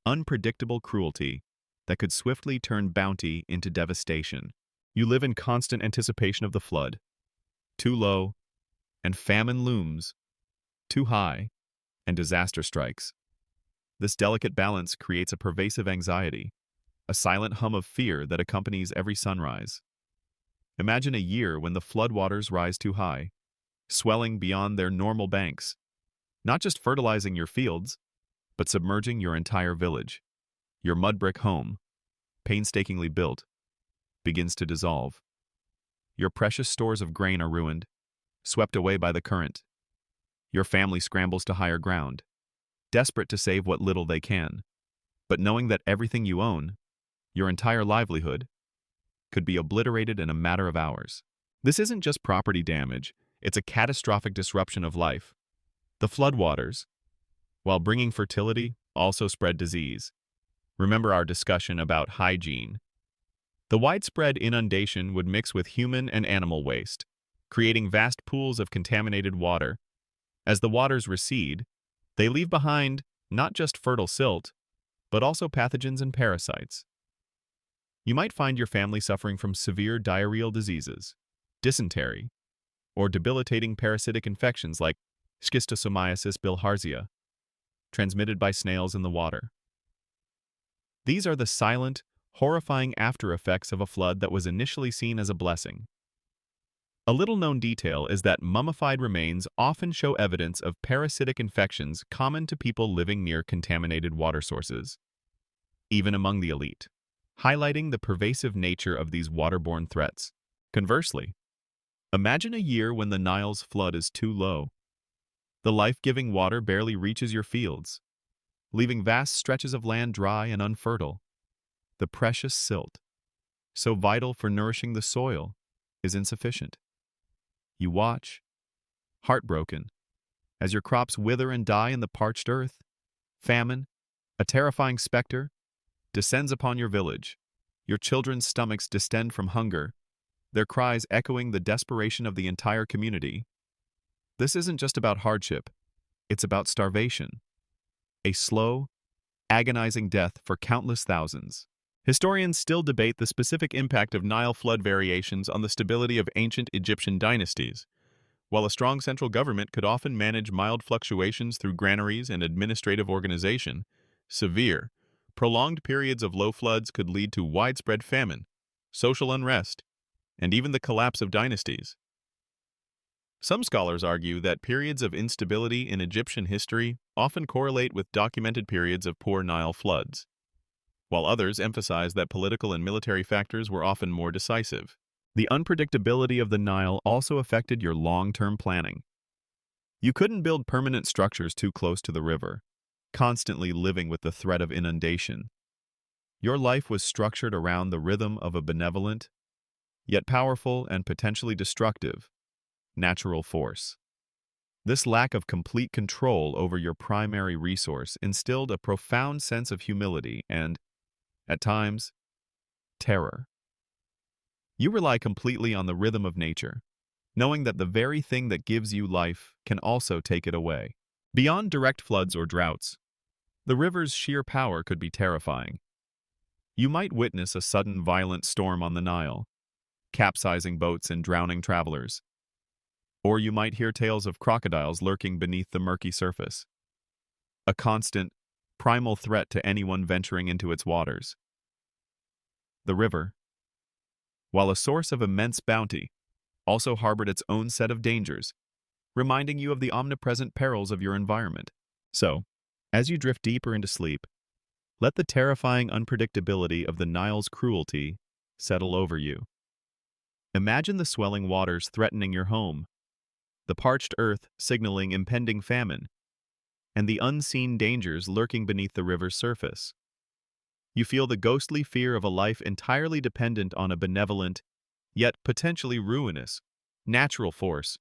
unpredictable cruelty that could swiftly turn bounty into devastation. You live in constant anticipation of the flood. Too low, and famine looms. Too high, and disaster strikes. This delicate balance creates a pervasive anxiety, a silent hum of fear that accompanies every sunrise. Imagine a year when the floodwaters rise too high, swelling beyond their normal banks. not just fertilizing your fields, but submerging your entire village. Your mud brick home, painstakingly built, begins to dissolve. Your precious stores of grain are ruined, swept away by the current. Your family scrambles to higher ground, desperate to save what little they can, but knowing that everything you own, your entire livelihood, could be obliterated in a matter of hours. This isn't just property damage, it's a catastrophic disruption of life. The floodwaters, while bringing fertility, also spread disease. Remember our discussion about hygiene. The widespread inundation would mix with human and animal waste, creating vast pools of contaminated water. As the waters recede, they leave behind not just fertile silt, but also pathogens and parasites. You might find your family suffering from severe diarrheal diseases, dysentery, or debilitating parasitic infections like schistosomiasis bilharzia, transmitted by snails in the water. These are the silent, horrifying after-effects of a flood that was initially seen as a blessing. A little-known detail is that mummified remains often show evidence of parasitic infections common to people living near contaminated water sources, even among the elite, highlighting the pervasive nature of these waterborne threats. Conversely, imagine a year when the Nile's flood is too low. The life-giving water barely reaches your fields, leaving vast stretches of land dry and unfertile. The precious silt, so vital for nourishing the soil, is insufficient. You watch, heartbroken, as your crops wither and die in the parched earth. Famine, a terrifying specter, descends upon your village. Your children's stomachs distend from hunger, their cries echoing the desperation of the entire community. This isn't just about hardship, it's about starvation. A slow, agonizing death for countless thousands. Historians still debate the specific impact of Nile flood variations on the stability of ancient Egyptian dynasties. While a strong central government could often manage mild fluctuations through granaries and administrative organization, severe, prolonged periods of low floods could lead to widespread famine, social unrest, and even the collapse of dynasties. Some scholars argue that periods of instability in Egyptian history often correlate with documented periods of poor Nile floods, while others emphasize that political and military factors were often more decisive. The unpredictability of the Nile also affected your long-term planning. You couldn't build permanent structures too close to the river, constantly living with the threat of inundation. Your life was structured around the rhythm of a benevolent, yet powerful and potentially destructive, natural force. This lack of complete control over your primary resource instilled a profound sense of humility and, at times, terror. You rely completely on the rhythm of nature, knowing that the very thing that gives you life can also take it away. Beyond direct floods or droughts, the river's sheer power could be terrifying. You might witness a sudden violent storm on the Nile, capsizing boats and drowning travelers. Or you might hear tales of crocodiles lurking beneath the murky surface, a constant, primal threat to anyone venturing into its waters. The river, while a source of immense bounty, also harbored its own set of dangers, reminding you of the omnipresent perils of your environment. So, as you drift deeper into sleep, let the terrifying unpredictability of the Nile's cruelty settle over you. Imagine the swelling waters threatening your home, the parched earth signaling impending famine, and the unseen dangers lurking beneath the river's surface. You feel the ghostly fear of a life entirely dependent on a benevolent, yet potentially ruinous, natural force.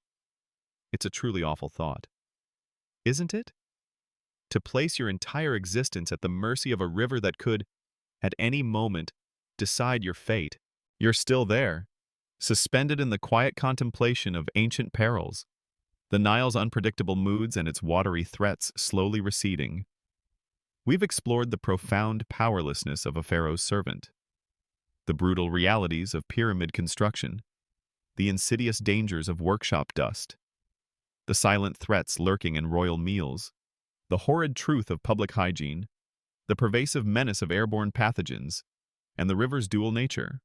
It's a truly awful thought, isn't it? To place your entire existence at the mercy of a river that could, at any moment, decide your fate. You're still there, suspended in the quiet contemplation of ancient perils, the Nile's unpredictable moods and its watery threats slowly receding. We've explored the profound powerlessness of a pharaoh's servant, the brutal realities of pyramid construction, the insidious dangers of workshop dust, the silent threats lurking in royal meals, the horrid truth of public hygiene, the pervasive menace of airborne pathogens, and the river's dual nature.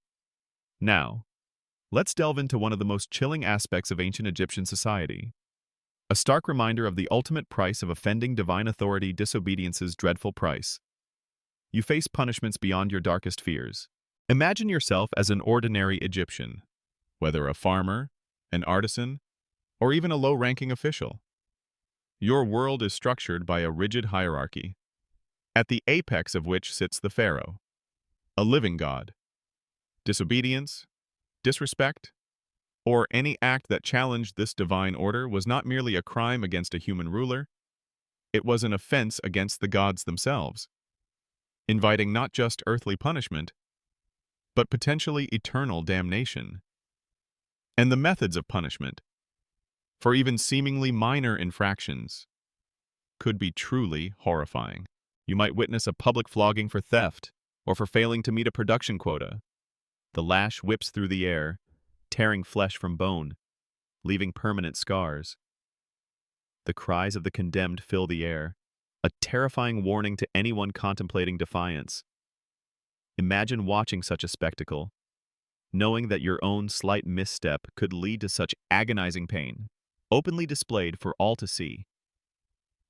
Now, let's delve into one of the most chilling aspects of ancient Egyptian society: A stark reminder of the ultimate price of offending divine authority, disobedience's dreadful price. You face punishments beyond your darkest fears. Imagine yourself as an ordinary Egyptian, whether a farmer, an artisan, or even a low-ranking official. Your world is structured by a rigid hierarchy, at the apex of which sits the Pharaoh, a living god. Disobedience, disrespect, or any act that challenged this divine order was not merely a crime against a human ruler, it was an offense against the gods themselves, inviting not just earthly punishment, but potentially eternal damnation. And the methods of punishment, for even seemingly minor infractions, could be truly horrifying. You might witness a public flogging for theft or for failing to meet a production quota. The lash whips through the air, tearing flesh from bone, leaving permanent scars. The cries of the condemned fill the air, a terrifying warning to anyone contemplating defiance. Imagine watching such a spectacle, knowing that your own slight misstep could lead to such agonizing pain, openly displayed for all to see.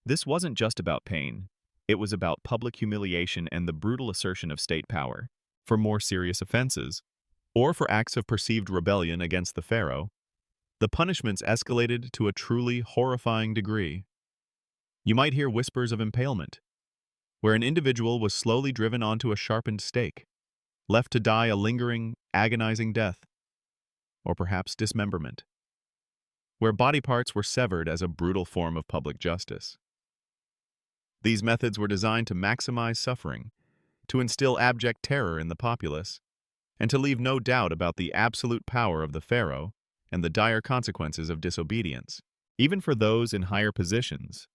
This wasn't just about pain, it was about public humiliation and the brutal assertion of state power. For more serious offenses, or for acts of perceived rebellion against the Pharaoh, the punishments escalated to a truly horrifying degree. You might hear whispers of impalement, where an individual was slowly driven onto a sharpened stake, left to die a lingering, agonizing death, or perhaps dismemberment, where body parts were severed as a brutal form of public justice. These methods were designed to maximize suffering, to instill abject terror in the populace, and to leave no doubt about the absolute power of the Pharaoh and the dire consequences of disobedience. Even for those in higher positions,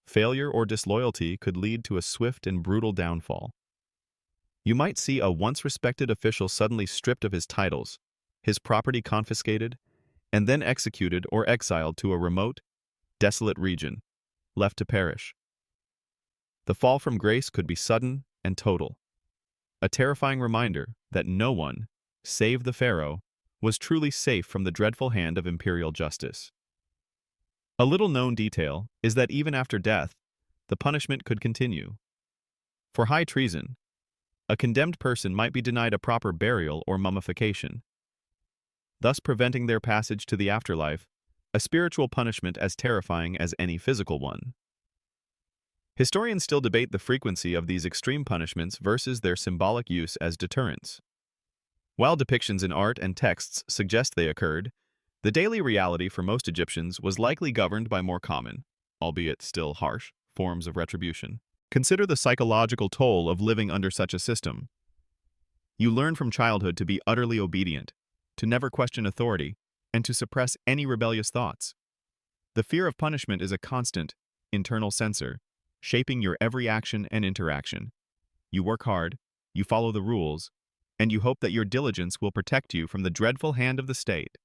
failure or disloyalty could lead to a swift and brutal downfall. You might see a once respected official suddenly stripped of his titles, his property confiscated, and then executed or exiled to a remote, desolate region, left to perish. The fall from grace could be sudden and total, a terrifying reminder that no one, save the Pharaoh, was truly safe from the dreadful hand of imperial justice. A little-known detail is that even after death, the punishment could continue. For high treason, a condemned person might be denied a proper burial or mummification, thus preventing their passage to the afterlife, a spiritual punishment as terrifying as any physical one. Historians still debate the frequency of these extreme punishments versus their symbolic use as deterrents. While depictions in art and texts suggest they occurred, the daily reality for most Egyptians was likely governed by more common, albeit still harsh, forms of retribution. Consider the psychological toll of living under such a system. You learn from childhood to be utterly obedient, to never question authority, and to suppress any rebellious thoughts. The fear of punishment is a constant, internal censor, shaping your every action and interaction. You work hard, you follow the rules, and you hope that your diligence will protect you from the dreadful hand of the state.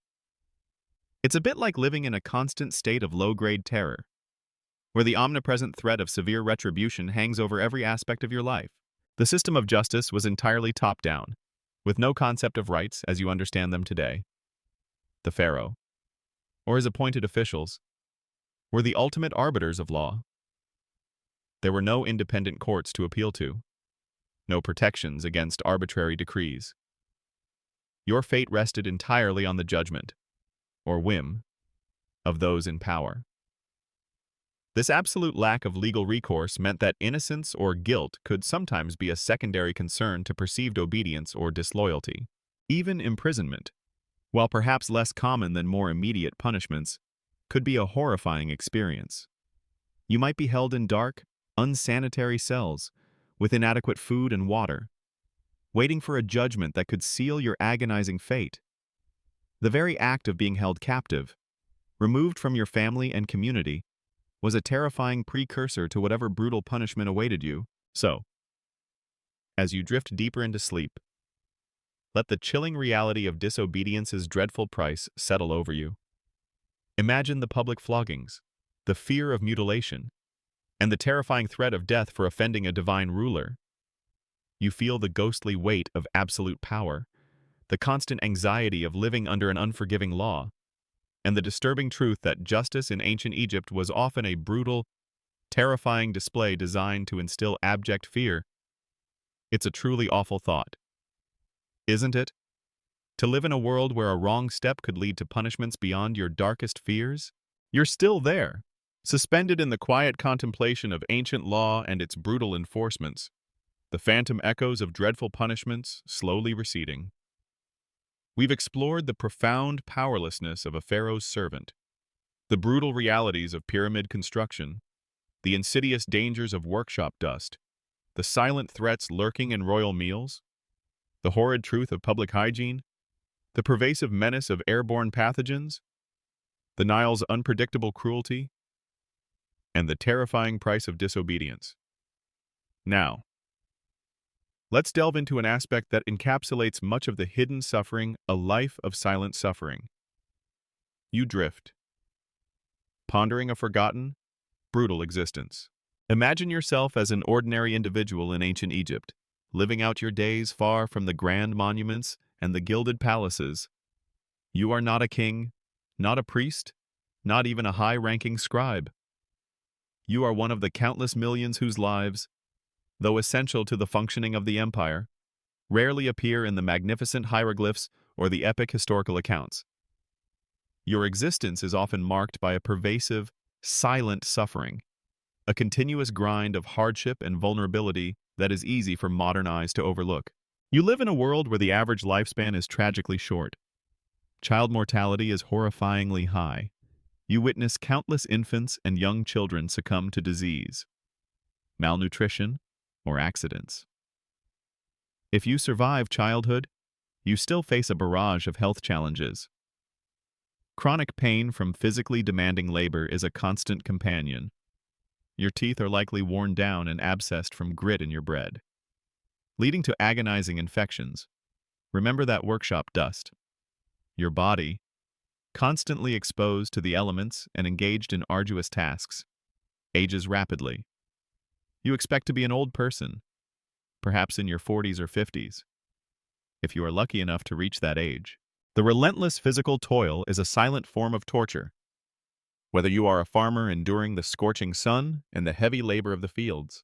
It's a bit like living in a constant state of low-grade terror, where the omnipresent threat of severe retribution hangs over every aspect of your life. The system of justice was entirely top-down, with no concept of rights as you understand them today. The Pharaoh, or his appointed officials, were the ultimate arbiters of law. There were no independent courts to appeal to, no protections against arbitrary decrees. Your fate rested entirely on the judgment, or whim, of those in power. This absolute lack of legal recourse meant that innocence or guilt could sometimes be a secondary concern to perceived obedience or disloyalty. Even imprisonment, while perhaps less common than more immediate punishments, could be a horrifying experience. You might be held in dark, unsanitary cells, with inadequate food and water, waiting for a judgment that could seal your agonizing fate. The very act of being held captive, removed from your family and community, was a terrifying precursor to whatever brutal punishment awaited you. So, as you drift deeper into sleep, let the chilling reality of disobedience's dreadful price settle over you. Imagine the public floggings, the fear of mutilation, and the terrifying threat of death for offending a divine ruler. You feel the ghostly weight of absolute power, the constant anxiety of living under an unforgiving law, and the disturbing truth that justice in ancient Egypt was often a brutal, terrifying display designed to instill abject fear. It's a truly awful thought, isn't it? To live in a world where a wrong step could lead to punishments beyond your darkest fears? You're still there, suspended in the quiet contemplation of ancient law and its brutal enforcements, the phantom echoes of dreadful punishments slowly receding. We've explored the profound powerlessness of a pharaoh's servant, the brutal realities of pyramid construction, the insidious dangers of workshop dust, the silent threats lurking in royal meals, the horrid truth of public hygiene, the pervasive menace of airborne pathogens, the Nile's unpredictable cruelty, and the terrifying price of disobedience. Now, let's delve into an aspect that encapsulates much of the hidden suffering, a life of silent suffering. You drift, pondering a forgotten, brutal existence. Imagine yourself as an ordinary individual in ancient Egypt, living out your days far from the grand monuments and the gilded palaces. You are not a king, not a priest, not even a high-ranking scribe. You are one of the countless millions whose lives, though essential to the functioning of the empire, rarely appear in the magnificent hieroglyphs or the epic historical accounts. Your existence is often marked by a pervasive, silent suffering, a continuous grind of hardship and vulnerability that is easy for modern eyes to overlook. You live in a world where the average lifespan is tragically short. Child mortality is horrifyingly high. You witness countless infants and young children succumb to disease, malnutrition, or accidents. If you survive childhood, you still face a barrage of health challenges. Chronic pain from physically demanding labor is a constant companion. Your teeth are likely worn down and abscessed from grit in your bread, leading to agonizing infections. Remember that workshop dust. Your body, constantly exposed to the elements and engaged in arduous tasks, ages rapidly. You expect to be an old person, perhaps in your 40s or 50s, if you are lucky enough to reach that age. The relentless physical toil is a silent form of torture. Whether you are a farmer enduring the scorching sun and the heavy labor of the fields,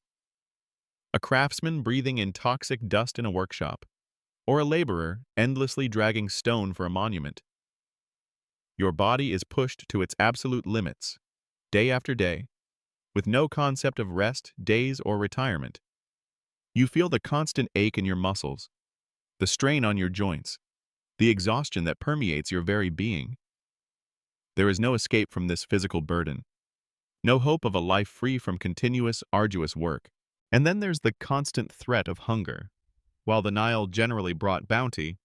a craftsman breathing in toxic dust in a workshop, or a laborer endlessly dragging stone for a monument, your body is pushed to its absolute limits, day after day, with no concept of rest, days, or retirement. You feel the constant ache in your muscles, the strain on your joints, the exhaustion that permeates your very being. There is no escape from this physical burden, no hope of a life free from continuous, arduous work. And then there's the constant threat of hunger. While the Nile generally brought bounty,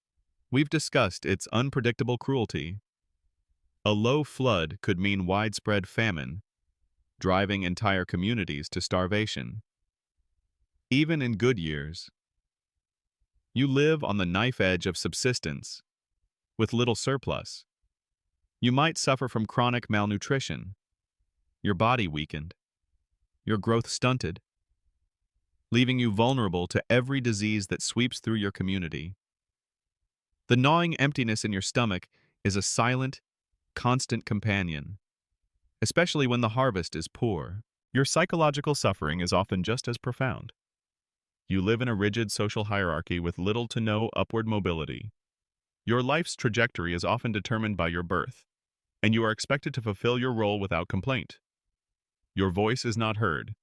we've discussed its unpredictable cruelty. A low flood could mean widespread famine, driving entire communities to starvation. Even in good years, you live on the knife edge of subsistence, with little surplus. You might suffer from chronic malnutrition, your body weakened, your growth stunted, leaving you vulnerable to every disease that sweeps through your community. The gnawing emptiness in your stomach is a silent, constant companion, especially when the harvest is poor. Your psychological suffering is often just as profound. You live in a rigid social hierarchy with little to no upward mobility. Your life's trajectory is often determined by your birth, and you are expected to fulfill your role without complaint. Your voice is not heard.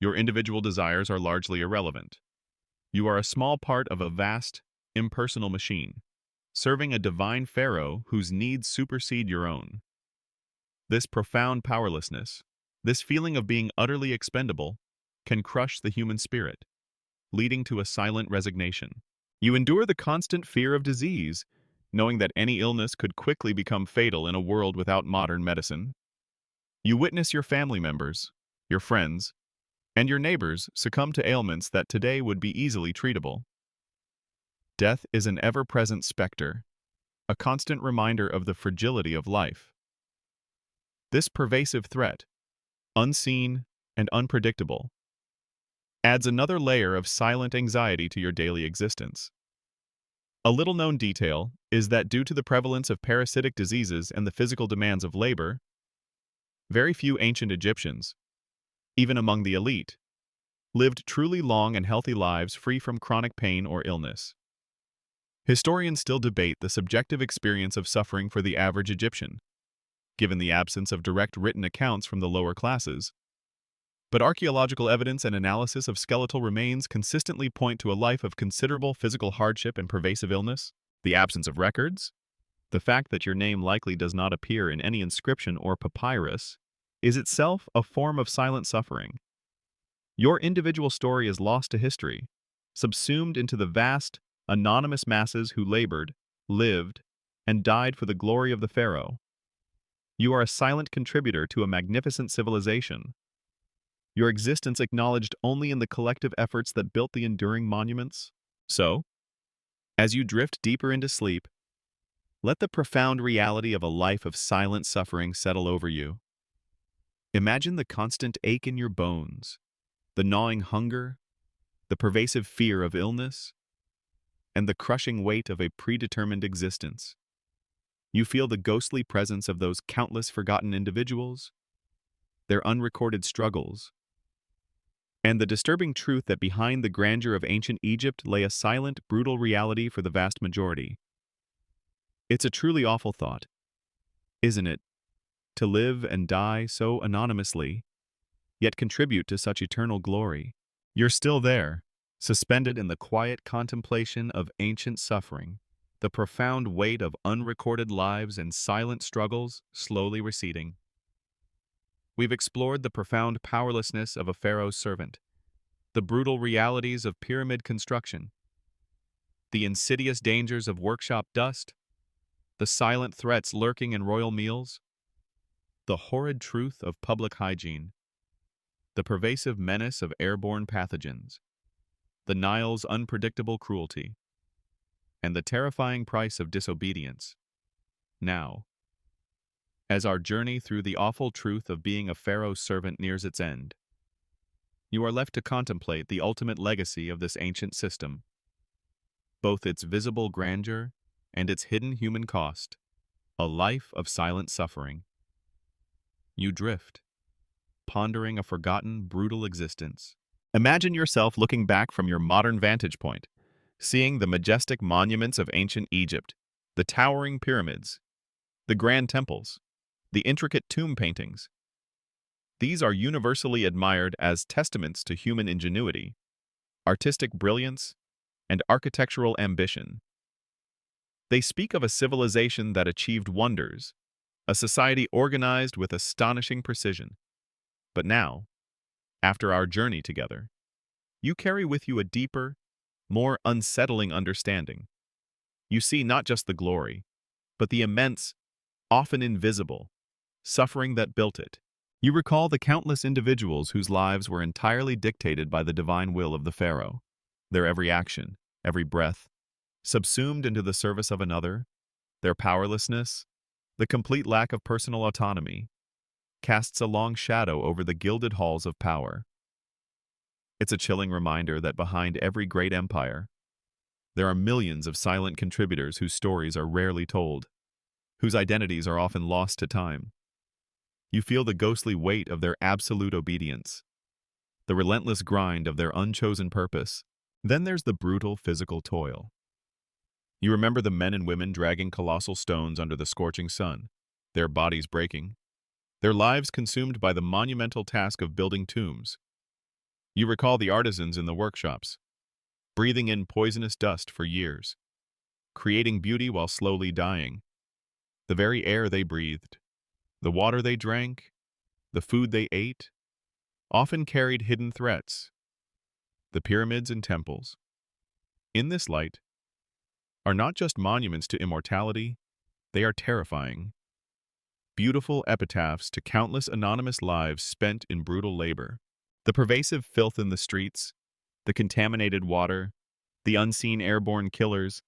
Your individual desires are largely irrelevant. You are a small part of a vast, impersonal machine, serving a divine pharaoh whose needs supersede your own. This profound powerlessness, this feeling of being utterly expendable, can crush the human spirit, leading to a silent resignation. You endure the constant fear of disease, knowing that any illness could quickly become fatal in a world without modern medicine. You witness your family members, your friends, and your neighbors succumb to ailments that today would be easily treatable. Death is an ever-present specter, a constant reminder of the fragility of life. This pervasive threat, unseen and unpredictable, adds another layer of silent anxiety to your daily existence. A little-known detail is that due to the prevalence of parasitic diseases and the physical demands of labor, very few ancient Egyptians, even among the elite, lived truly long and healthy lives free from chronic pain or illness. Historians still debate the subjective experience of suffering for the average Egyptian, given the absence of direct written accounts from the lower classes. But archaeological evidence and analysis of skeletal remains consistently point to a life of considerable physical hardship and pervasive illness. The absence of records, the fact that your name likely does not appear in any inscription or papyrus, is itself a form of silent suffering. Your individual story is lost to history, subsumed into the vast, anonymous masses who labored, lived, and died for the glory of the Pharaoh. You are a silent contributor to a magnificent civilization, your existence acknowledged only in the collective efforts that built the enduring monuments. So, as you drift deeper into sleep, let the profound reality of a life of silent suffering settle over you. Imagine the constant ache in your bones, the gnawing hunger, the pervasive fear of illness, and the crushing weight of a predetermined existence. You feel the ghostly presence of those countless forgotten individuals, their unrecorded struggles, and the disturbing truth that behind the grandeur of ancient Egypt lay a silent, brutal reality for the vast majority. It's a truly awful thought, isn't it, to live and die so anonymously, yet contribute to such eternal glory. You're still there, suspended in the quiet contemplation of ancient suffering, the profound weight of unrecorded lives and silent struggles slowly receding. We've explored the profound powerlessness of a pharaoh's servant, the brutal realities of pyramid construction, the insidious dangers of workshop dust, the silent threats lurking in royal meals, the horrid truth of public hygiene, the pervasive menace of airborne pathogens, the Nile's unpredictable cruelty, and the terrifying price of disobedience. Now, as our journey through the awful truth of being a pharaoh's servant nears its end, you are left to contemplate the ultimate legacy of this ancient system, both its visible grandeur and its hidden human cost, a life of silent suffering. You drift, pondering a forgotten, brutal existence. Imagine yourself looking back from your modern vantage point, seeing the majestic monuments of ancient Egypt, the towering pyramids, the grand temples, the intricate tomb paintings. These are universally admired as testaments to human ingenuity, artistic brilliance, and architectural ambition. They speak of a civilization that achieved wonders, a society organized with astonishing precision. But now, after our journey together, you carry with you a deeper, more unsettling understanding. You see not just the glory, but the immense, often invisible, suffering that built it. You recall the countless individuals whose lives were entirely dictated by the divine will of the Pharaoh, their every action, every breath, subsumed into the service of another, their powerlessness, the complete lack of personal autonomy, casts a long shadow over the gilded halls of power. It's a chilling reminder that behind every great empire, there are millions of silent contributors whose stories are rarely told, whose identities are often lost to time. You feel the ghostly weight of their absolute obedience, the relentless grind of their unchosen purpose. Then there's the brutal physical toil. You remember the men and women dragging colossal stones under the scorching sun, their bodies breaking, their lives consumed by the monumental task of building tombs. You recall the artisans in the workshops, breathing in poisonous dust for years, creating beauty while slowly dying. The very air they breathed, the water they drank, the food they ate, often carried hidden threats. The pyramids and temples, in this light, are not just monuments to immortality, they are terrifying. Beautiful epitaphs to countless anonymous lives spent in brutal labor. The pervasive filth in the streets, the contaminated water, the unseen airborne killers,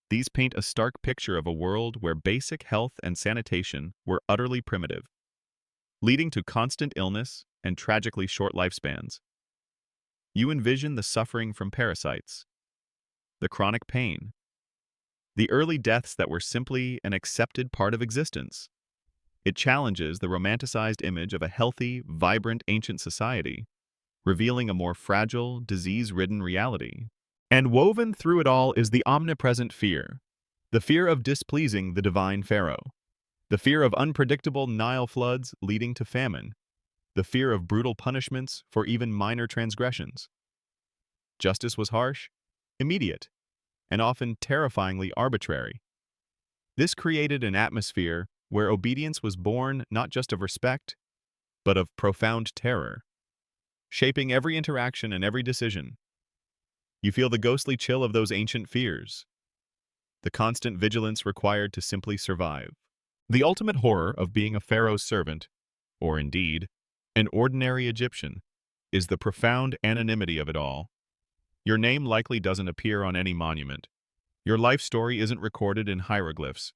these paint a stark picture of a world where basic health and sanitation were utterly primitive, leading to constant illness and tragically short lifespans. You envision the suffering from parasites, the chronic pain, The early deaths that were simply an accepted part of existence. It challenges the romanticized image of a healthy, vibrant ancient society, revealing a more fragile, disease-ridden reality. And woven through it all is the omnipresent fear, the fear of displeasing the divine Pharaoh, the fear of unpredictable Nile floods leading to famine, the fear of brutal punishments for even minor transgressions. Justice was harsh, immediate, and often terrifyingly arbitrary. This created an atmosphere where obedience was born not just of respect, but of profound terror, shaping every interaction and every decision. You feel the ghostly chill of those ancient fears, the constant vigilance required to simply survive. The ultimate horror of being a pharaoh's servant, or indeed, an ordinary Egyptian, is the profound anonymity of it all. Your name likely doesn't appear on any monument. Your life story isn't recorded in hieroglyphs.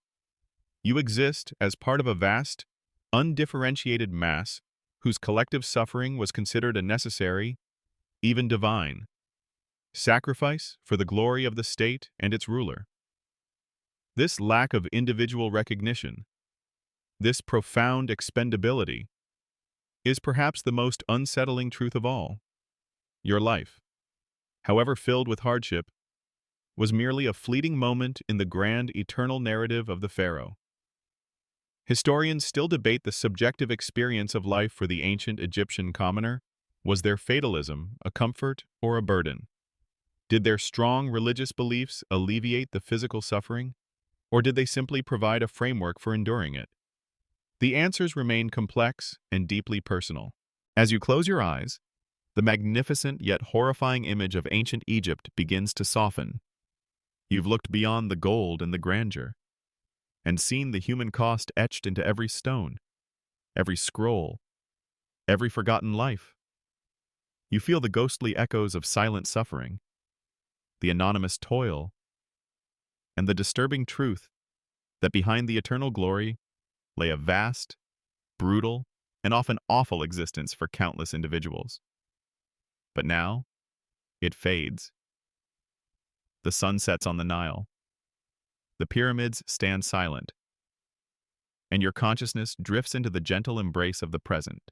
You exist as part of a vast, undifferentiated mass whose collective suffering was considered a necessary, even divine, sacrifice for the glory of the state and its ruler. This lack of individual recognition, this profound expendability, is perhaps the most unsettling truth of all. Your life, however filled with hardship, was merely a fleeting moment in the grand eternal narrative of the pharaoh. Historians still debate the subjective experience of life for the ancient Egyptian commoner. Was their fatalism a comfort or a burden? Did their strong religious beliefs alleviate the physical suffering, or did they simply provide a framework for enduring it? The answers remain complex and deeply personal. As you close your eyes, the magnificent yet horrifying image of ancient Egypt begins to soften. You've looked beyond the gold and the grandeur, and seen the human cost etched into every stone, every scroll, every forgotten life. You feel the ghostly echoes of silent suffering, the anonymous toil, and the disturbing truth that behind the eternal glory lay a vast, brutal, and often awful existence for countless individuals. But now, it fades. The sun sets on the Nile. The pyramids stand silent, and your consciousness drifts into the gentle embrace of the present.